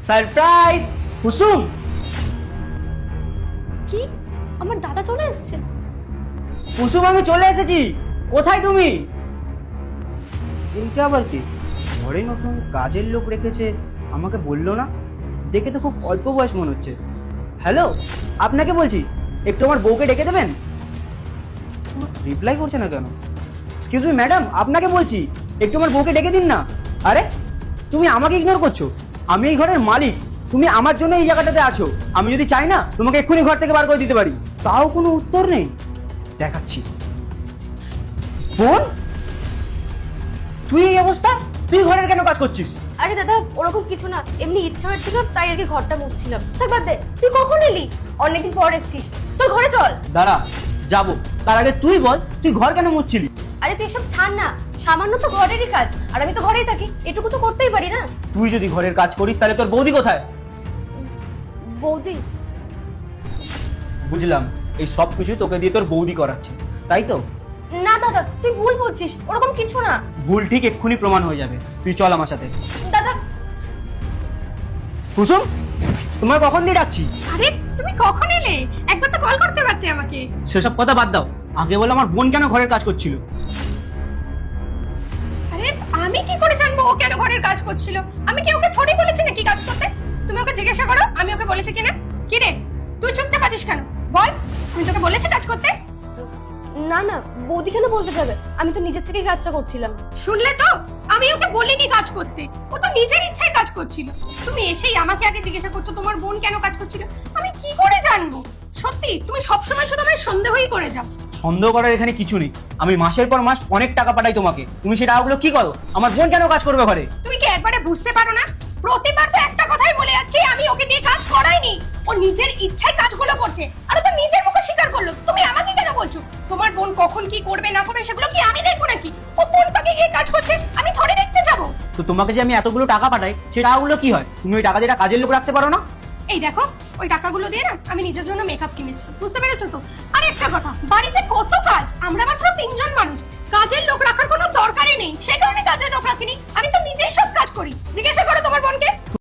Surprise কুসুম। কি আমার দাদা চলে এসেছে? কুসুম আমি চলে এসেছি। কোথায় তুমি? এইটা আবার কি? ঘরে নতুন কাজের লোক রেখেছে, আমাকে বললো না। দেখে তো খুব অল্প বয়স মনে হচ্ছে। হ্যালো, আপনাকে বলছি, একটু আমার বউকে ডেকে দেবেন। রিপ্লাই করছে না কেন? এক্সকিউজ মি ম্যাডাম, আপনাকে বলছি একটু আমার বউকে ডেকে দিন না। আরে তুমি আমাকে ইগনোর করছো? আমি এই ঘরের মালিক, তুমি আমার জন্য এই জায়গাটাতে আছো। আমি যদি চাই না তোমাকে এক্ষুনি ঘর থেকে বার করে দিতে পারি, তাও কোনো উত্তর নেই। দেখাচ্ছি। বোন, তুই এই অবস্থা, তুই ঘরের কেন কাজ করছিস? আরে দাদা ওরকম কিছু না, এমনি ইচ্ছা হচ্ছিল তাই আর কি ঘরটা মুছছিলাম। চল বাদ দে, তুই কখন এলি? অনেকদিন পর এসেছিস, চল ঘরে চল। দাঁড়া, যাবো। তার আগে তুই বল, তুই ঘর কেন মুছছিলি? আরে তুই এসব ছাড় না, সামান্য তো ঘরেরই কাজ, আর আমি তো ঘরেই থাকি, এটুকু তো করতেই পারি না। তুই যদি ঘরের কাজ করিস তাহলে তোর বৌদি কোথায়? বৌদি? বুঝলাম, এই সব কিছু তোকে দিয়ে তোর বৌদি করাচ্ছে, তাই তো? না দাদা তুই ভুল বলছিস, ওরকম কিছু না। ভুল ঠিক এক্ষুনি প্রমাণ হয়ে যাবে। তুই চল আমার সাথে। দাদা। কুসুম, তোমার কখন দিয়ে ডাকছি? আরে তুমি কখন এলে? একবার তো কল করতে পারতে আমাকে। সেসব কথা বাদ দাও, আগে বলো আমার বোন কেন ঘরের কাজ করছিল? আরে আমি কি করে জানবো ও কেন ঘরের কাজ করছিল? আমি কি ওকে থোড়ি বলেছি নাকি কাজ করতে? তুমি ওকে জিজ্ঞাসা করো আমি ওকে বলেছি কিনা। কি রে তুই চুপচাপ আছিস কেন? বল, আমি তোকে বলেছি কাজ করতে? না না, বৌদি কেন বলতে যাবে? আমি তো নিজের থেকেই কাজটা করছিলাম। শুনলে তো, আমি ওকে বলিনি কাজ করতে, ও তো নিজের ইচ্ছায় কাজ করছিল। তুমি এসেই আমাকে আগে জিজ্ঞাসা করছো তোমার বোন কেন কাজ করছিল। আমি কি করে জানবো? সত্যি তুমি সবসময় শুধু আমার সন্দেহই করে যাও। সন্দেহ করার এখানে কিছু নেই। আমি মাসের পর মাস অনেক টাকা পাঠাই তোমাকে, তুমি সেই টাকাগুলো কি করো? আমার বোন কেন কাজ করবে ঘরে? তুমি কি একবারে বুঝতে পারো না? প্রতিবার তো একটা কথাই বলে যাচ্ছি, আমি ওকে দিয়ে কাজ করাইনি, ও নিজের ইচ্ছায় কাজগুলো করছে। আর ও তো নিজের মুখে স্বীকার করলো। তুমি আমাকে কেন বলছো? তোমার বোন কখন কি করবে না করবে সেগুলো কি আমি দেখবো নাকি? ও কোন ফাঁকে গিয়ে কাজ করছে আমি থোড়ি দেখতে যাবো? তো তোমাকে যে আমি এতগুলো টাকা পাঠাই, সেই টাকাগুলো কি হয়? তুমি ওই টাকা দিয়ে একটা কাজের লোক রাখতে পারো না? এই দেখো, ওই টাকাগুলো দিয়ে না আমি নিজের জন্য মেকআপ কিনেছি, বুঝতে পেরেছো তো? আর একটা কথা, বাড়িতে কত কাজ, আমরা মাত্র 3 জন মানুষ, কাজের লোক রাখার কোনো দরকারই নেই। সেই কারণে কাজের লোক রাখিনি, আমি তো নিজেই সব কাজ করি। জিজ্ঞাসা করো তোমার বোনকে।